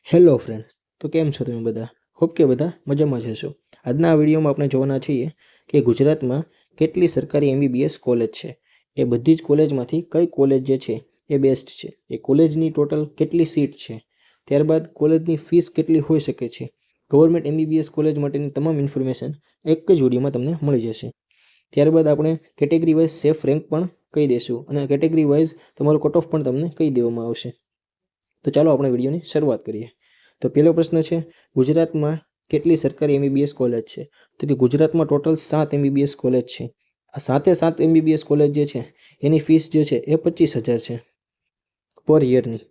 Hello friends, તો કેમ છો તમે બધા? હોપ કે બધા મજામાં જ હશો. આજના આ વિડીયોમાં આપણે જોવાના છીએ કે ગુજરાતમાં કેટલી સરકારી MBBS કોલેજ છે. એ બધી જ કોલેજમાંથી કઈ કોલેજ જે છે એ બેસ્ટ છે, એ કોલેજની ટોટલ કેટલી સીટ છે, ત્યારબાદ કોલેજની ફીસ કેટલી હોઈ શકે છે. ગવર્મેન્ટ MBBS કોલેજ માટેની તમામ ઇન્ફોર્મેશન એક જ વિડીયોમાં તમને મળી જશે. ત્યારબાદ આપણે કેટેગરી વાઇઝ સેફ રેન્ક પણ કહી દઈશું અને કેટેગરી વાઇઝ તમારો કટ ઓફ પણ તમને કહી દેવામાં આવશે. તો ચાલો આપણે વિડીયોની શરૂઆત કરીએ. તો પહેલો પ્રશ્ન છે, ગુજરાતમાં કેટલી સરકારી MBBS કોલેજ છે? તો કે ગુજરાતમાં ટોટલ 7 MBBS કોલેજ છે. આ 7 MBBS કોલેજ જે છે એની ફીસ જે છે એ 25,000 છે પર યરની.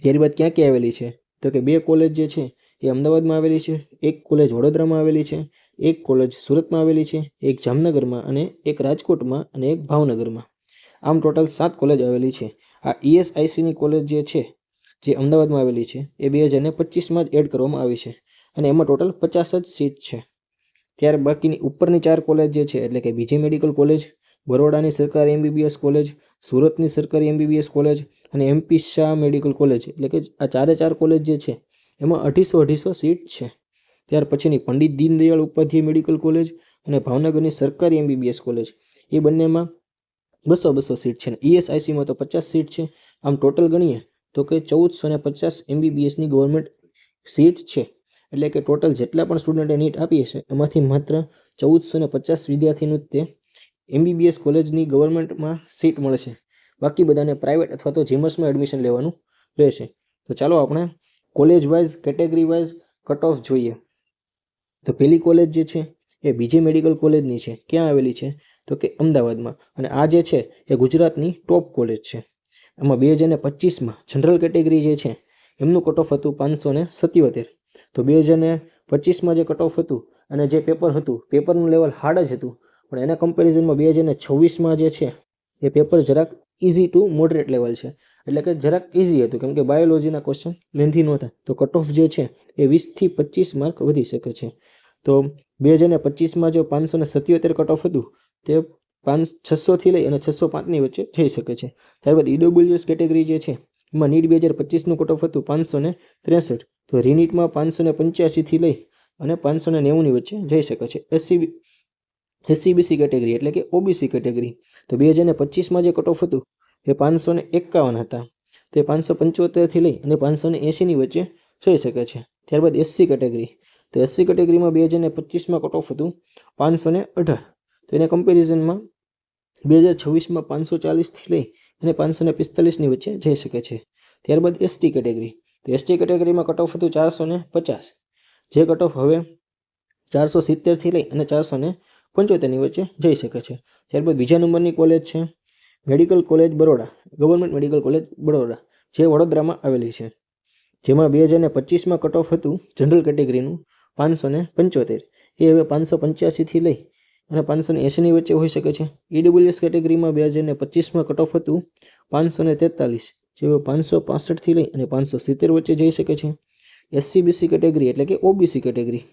ત્યારબાદ ક્યાં ક્યાં આવેલી છે? તો કે 2 કોલેજ જે છે એ અમદાવાદમાં આવેલી છે, એક કોલેજ વડોદરામાં આવેલી છે, એક કોલેજ સુરતમાં આવેલી છે, એક જામનગરમાં અને એક રાજકોટમાં અને એક ભાવનગરમાં. આમ ટોટલ 7 કોલેજ આવેલી છે. આ ESICની કોલેજ જે છે જે અમદાવાદમાં આવેલી છે એ 2025માં જ એડ કરવામાં આવી છે અને એમાં ટોટલ 50 જ સીટ છે. ત્યાર બાકીની ઉપરની 4 કોલેજ જે છે એટલે કે બીજી મેડિકલ કોલેજ, બરોડાની સરકારી MBBS કોલેજ, સુરતની સરકારી MBBS કોલેજ અને MP શાહ મેડિકલ કોલેજ, એટલે કે આ 4 કોલેજ જે છે એમાં 250 સીટ છે. ત્યાર પછીની પંડિત દીનદયાળ ઉપાધ્યાય મેડિકલ કોલેજ અને ભાવનગરની સરકારી MBBS કોલેજ, એ બંનેમાં 200 સીટ છે. ESICમાં તો 50 સીટ છે. આમ ટોટલ ગણીએ તો કે 1450 MBBSની ગવર્મેન્ટ સીટ છે. એટલે કે ટોટલ જેટલા પણ સ્ટુડન્ટે નીટ આપી હશે એમાંથી માત્ર 1450 વિદ્યાર્થીનું તે MBBS કોલેજની ગવર્મેન્ટમાં સીટ મળશે. બાકી બધાને પ્રાઇવેટ અથવા તો જીમર્સમાં એડમિશન લેવાનું રહેશે. તો ચાલો આપણે college wise category wise cut off જોઈએ. તો પહેલી કોલેજ જે છે એ બીજી મેડિકલ કોલેજની છે. ક્યાં આવેલી છે? તો કે અમદાવાદમાં. અને આ જે છે એ ગુજરાતની ટોપ કોલેજ છે. આમાં 2025માં જનરલ કેટેગરી જે છે એમનું કટ ઓફ હતું 577. તો 2025માં જે કટ ઓફ હતું અને જે પેપર હતું, પેપરનું લેવલ હાર્ડ જ હતું, પણ એના કમ્પેરિઝનમાં 2026માં જે છે એ પેપર જરાક ઇઝી ટુ મોડરેટ લેવલ છે. એટલે કે જરાક ઇઝી હતું, કેમ કે બાયોલોજીના ક્વેશ્ચન લેન્થી નહોતા. તો કટ ઓફ જે છે એ 20થી 25 માર્ક વધી શકે છે. તો 2025માં જો 577 કટ ઓફ હતું તે 600થી લઈ અને 605ની વચ્ચે જઈ શકે છે. ત્યારબાદ EWS કેટેગરી જે છે એમાં નીટ 2025નું કટ ઓફ હતું 563. તો રીનીટમાં 585થી લઈ અને 590ની વચ્ચે જઈ શકે છે. SCBC કેટેગરી એટલે કે OBC કેટેગરી, તો 2025માં જે કટ ઓફ હતું એ 551 હતા. તે 575થી લઈ અને 580ની વચ્ચે જઈ શકે છે. ત્યારબાદ SC કેટેગરી, તો SC કેટેગરીમાં 2025માં કટ ઓફ હતું 518. તો એના કમ્પેરિઝનમાં 2026માં 540થી લઈ અને 545ની વચ્ચે જઈ શકે છે. ત્યારબાદ ST કેટેગરી, તો ST કેટેગરીમાં કટ ઓફ હતું 450. જે કટ ઓફ હવે 470થી લઈ અને 475ની વચ્ચે જઈ શકે છે. ત્યારબાદ બીજા નંબરની કોલેજ છે medical college Baroda, government medical college Baroda, જે વડોદરામાં આવેલી છે. જેમાં 2025માં કટ ઓફ હતું જનરલ કેટેગરીનું 575. એ હવે 585થી લઈ અને 580ની વચ્ચે હોઈ શકે છે. EWS કેટેગરીમાં 2025માં કટ ઓફ હતું 543. જે 565થી લઈ અને 570 વચ્ચે જઈ શકે છે. SCBC કેટેગરી એટલે કે OBC કેટેગરી,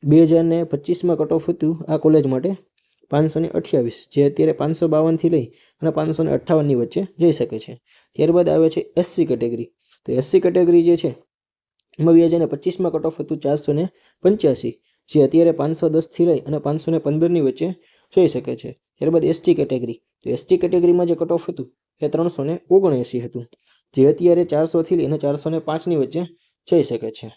2025માં કટ ઓફ હતું આ કોલેજ માટે 528, જે અત્યારે 552થી લઈ અને 558ની વચ્ચે જઈ શકે છે. ત્યારબાદ આવે છે SC કેટેગરી. તો SC કેટેગરી જે છે એમાં 2025માં કટ ઓફ હતું 485, જે અત્યારે 510થી લઈ અને 515ની વચ્ચે જઈ શકે છે. ત્યારબાદ ST કેટેગરી, તો ST કેટેગરીમાં જે કટ ઓફ હતું એ 379 હતું, જે અત્યારે 400થી લઈ અને 405ની વચ્ચે જઈ શકે છે.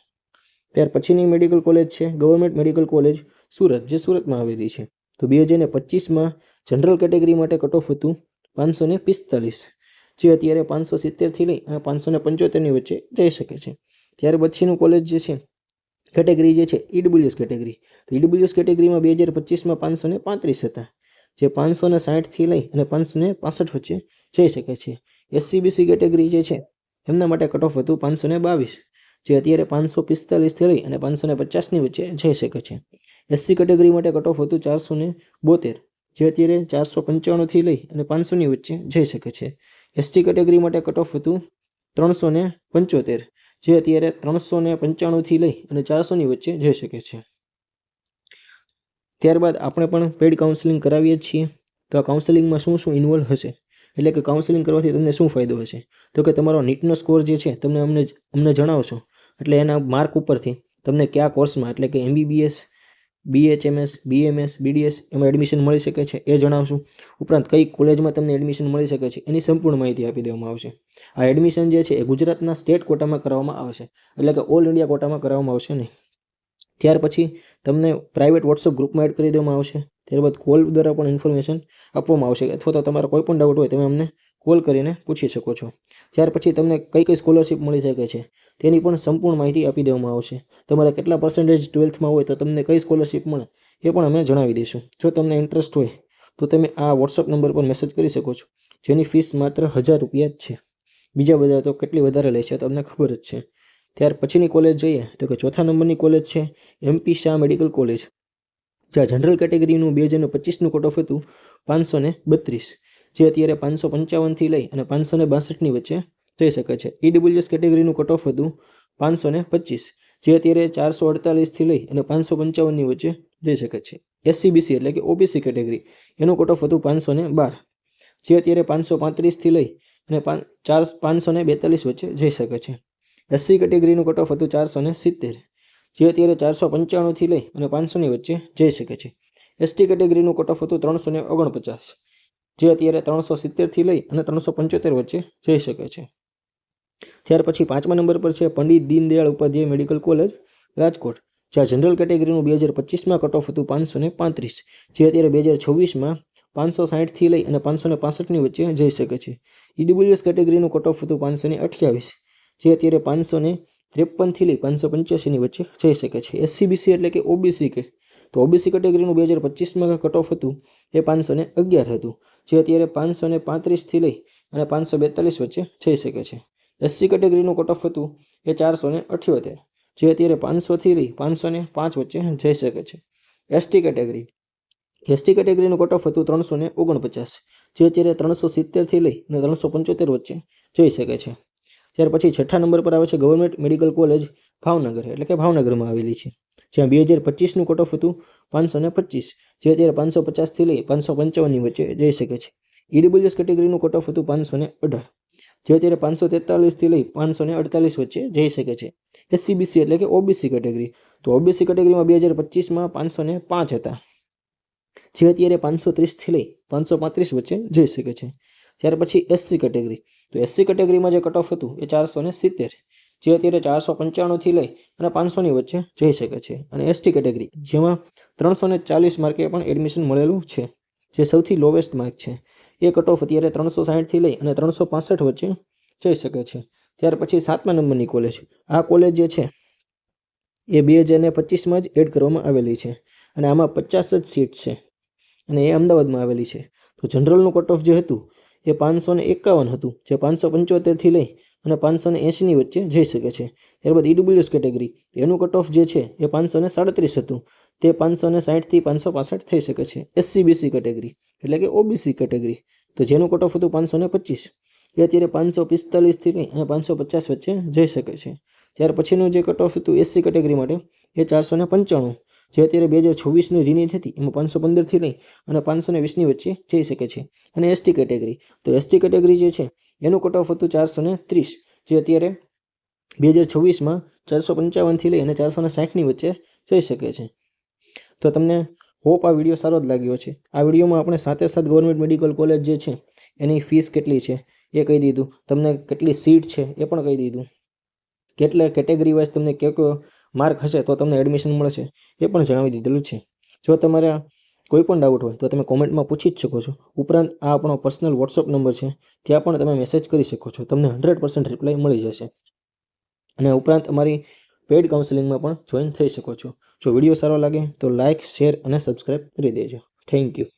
ત્યાર પછીની મેડિકલ કોલેજ છે ગવર્મેન્ટ મેડિકલ કોલેજ સુરત, જે સુરતમાં આવેલી છે. તો 2025માં જનરલ કેટેગરી માટે કટ ઓફ હતું 545, જે અત્યારે 570થી લઈ અને 575ની વચ્ચે જઈ શકે છે. ત્યાર પછીનું કોલેજ જે છે કેટેગરી જે છે EWS કેટેગરી, તો EWS કેટેગરીમાં 2025માં 535 હતા, જે 560થી લઈ અને 565 વચ્ચે જઈ શકે છે. SCBC કેટેગરી જે છે એમના માટે કટ ઓફ હતું 522, જે અત્યારે 545થી લઈ અને 550ની વચ્ચે જઈ શકે છે. SC કેટેગરી માટે કટ ઓફ હતું 472, જે અત્યારે 495થી લઈ અને 500ની વચ્ચે જઈ શકે છે. ST કેટેગરી માટે કટ ઓફ હતું 375, જે અત્યારે 395થી લઈ અને 400ની વચ્ચે જઈ શકે છે. ત્યારબાદ આપણે પણ પેડ કાઉન્સેલિંગ કરાવીએ છીએ. તો આ કાઉન્સેલિંગમાં શું ઇન્વોલ્વ હશે? એટલે કે કાઉન્સેલિંગ કરવાથી તમને શું ફાયદો હશે? તો કે તમારો નીટનો સ્કોર જે છે તમને અમને જણાવશો, એટલે એના માર્ક ઉપરથી તમને કયા કોર્સમાં એટલે કે MBBS, BHMS, BMS, BDS એમાં એડમિશન મળી શકે છે એ જણાવશું. ઉપરાંત કઈ કોલેજમાં તમને એડમિશન મળી શકે છે એની સંપૂર્ણ માહિતી આપી દેવામાં આવશે. આ એડમિશન જે છે એ ગુજરાતના સ્ટેટ કોટામાં કરવામાં આવશે, એટલે કે ઓલ ઇન્ડિયા કોટામાં કરવામાં આવશે નહીં. ત્યાર પછી તમને પ્રાઇવેટ વોટ્સઅપ ગ્રુપમાં એડ કરી દેવામાં આવશે. ત્યારબાદ કોલ દ્વારા પણ ઇન્ફોર્મેશન આપવામાં આવશે, અથવા તો તમારો કોઈ પણ ડાઉટ હોય તમે અમને કોલ કરીને પૂછી શકો છો. ત્યાર પછી તમને કઈ કઈ સ્કોલરશિપ મળી શકે છે તેની પણ સંપૂર્ણ માહિતી આપી દેવામાં આવશે. તમારા કેટલા પર્સન્ટેજ 12થમાં હોય તો તમને કઈ સ્કોલરશિપ મળે એ પણ અમે જણાવી દઈશું. જો તમને ઇન્ટરેસ્ટ હોય તો તમે આ વોટ્સઅપ નંબર પર મેસેજ કરી શકો છો, જેની ફીસ માત્ર 1000 રૂપિયા જ છે. બીજા બધા તો કેટલી વધારે લે છે તમને ખબર જ છે. ત્યાર પછીની કોલેજ જોઈએ તો કે ચોથા નંબરની કોલેજ છે MP શાહ મેડિકલ કોલેજ, જ્યાં જનરલ કેટેગરીનું 2025નું કટ ઓફ હતું 532, જે અત્યારે 555થી લઈ અને 562ની વચ્ચે જઈ શકે છે. EWS કેટેગરીનું કટ ઓફ હતું 525, જે અત્યારે 448થી લઈ અને 555ની વચ્ચે જઈ શકે છે. SCBC એટલે કે OBC કેટેગરી, એનું કટ ઓફ હતું 512, જે અત્યારે 535થી લઈ અને 542 વચ્ચે જઈ શકે છે. SC કેટેગરીનું કટ ઓફ હતું 470, જે અત્યારે 495થી લઈ અને 500ની વચ્ચે જઈ શકે છે. ST કેટેગરીનું કટ ઓફ હતું 349, જે અત્યારે 370થી લઈ અને 375 વચ્ચે જઈ શકે છે. ત્યાર પછી 5મા નંબર પર છે પંડિત દીનદયાળ ઉપાધ્યાય મેડિકલ કોલેજ, રાજકોટ, જ્યાં જનરલ કેટેગરીનું 2025માં કટ ઓફ હતું 535, જે અત્યારે 2026માં 560થી લઈ અને 565ની વચ્ચે જઈ શકે છે. EWS કેટેગરીનું કટ ઓફ હતું 528, જે અત્યારે 553થી લઈ 585ની વચ્ચે જઈ શકે છે. SCBC એટલે કે OBC કે તો OBC કેટેગરીનું 2025માં કટ ઓફ હતું એ 511 હતું, જે અત્યારે 535થી લઈ અને 542 વચ્ચે જઈ શકે છે. SC કેટેગરીનું કટ ઓફ હતું એ 478, જે અત્યારે 500થી લઈ 505 વચ્ચે જઈ શકે છે. ST કેટેગરીનું કટ ઓફ હતું 349, જે અત્યારે 370થી લઈ અને 375 વચ્ચે જઈ શકે છે. ત્યાર પછી છઠ્ઠા નંબર પર આવે છે ગવર્મેન્ટ મેડિકલ કોલેજ ભાવનગર, એટલે કે ભાવનગરમાં આવેલી છે, જ્યાં 2025નું કટ ઓફ હતું 525, જે અત્યારે 550થી લઈ 555ની વચ્ચે જઈ શકે છે. EWS કેટેગરીનું કટ ઓફ હતું 518, જે અત્યારે 543થી લઈ 548 વચ્ચે જઈ શકે છે. SCBC એટલે કે OBC કેટેગરી, તો OBC કેટેગરીમાં 2025માં 505 હતા, જે અત્યારે 530થી લઈ 535 વચ્ચે જઈ શકે છે. ત્યાર પછી SC કેટેગરી, તો SC કેટેગરીમાં જે કટ ઓફ હતું એ 470, જે અત્યારે 495થી લઈ અને 500ની વચ્ચે જઈ શકે છે. અને ST કેટેગરી, જેમાં 340 માર્કે પણ એડમિશન મળેલું છે, જે સૌથી લોવેસ્ટ માર્ક છે, એ કટ ઓફ અત્યારે 360થી લઈ અને 365 વચ્ચે જઈ શકે છે. ત્યાર પછી 7મા નંબરની કોલેજ, આ કોલેજ જે છે એ 2025માં જ એડ કરવામાં આવેલી છે, અને આમાં 50 જ સીટ છે, અને એ અમદાવાદમાં આવેલી છે. તો જનરલનું કટ ઓફ જે હતું એ 551 હતું, જે 575થી લઈ અને 580ની વચ્ચે જઈ શકે છે. ત્યારબાદ EWS કેટેગરી, એનું કટ ઓફ જે છે એ 537 હતું, તે 560થી 565 થઈ શકે છે. SCBC કેટેગરી એટલે કે OBC કેટેગરી, તો જેનું કટ ઓફ હતું 525, એ અત્યારે 545થી લઈ અને 550 વચ્ચે જઈ શકે છે. ત્યાર પછીનું જે કટ ઓફ હતું SC કેટેગરી માટે એ 495, જે અત્યારે 2026ની રિનીટ હતી એમાં 515થી લઈ અને 520ની વચ્ચે જઈ શકે છે. અને ST કેટેગરી, તો ST કેટેગરી જે છે એનું કટ ઓફ હતું 430, જે અત્યારે 2026માં 455થી લઈ અને 460ની વચ્ચે જઈ શકે છે. તો તમને હોપ આ વિડીયો સારો જ લાગ્યો છે. આ વિડીયોમાં આપણે સાથે ગવર્મેન્ટ મેડિકલ કોલેજ જે છે એની ફીસ કેટલી છે એ કહી દીધું, તમને કેટલી સીટ છે એ પણ કહી દીધું, કેટલા કેટેગરી વાઇઝ તમને કયો માર્ક હશે તો તમને એડમિશન મળશે એ પણ જણાવી દીધેલું છે. જો તમારા કોઈ પણ ડાઉટ હોય તો તમે કોમેન્ટમાં પૂછી જ શકો છો. ઉપરાંત આ આપણો પર્સનલ વોટ્સઅપ નંબર છે, ત્યાં પણ તમે મેસેજ કરી શકો છો, તમને 100% રિપ્લાય મળી જશે. અને ઉપરાંત અમારી પેઇડ કાઉન્સેલિંગમાં પણ જોઈન થઈ શકો છો. જો વિડીયો સારો લાગે તો લાઇક, શેર અને સબસ્ક્રાઈબ કરી દેજો. Thank you.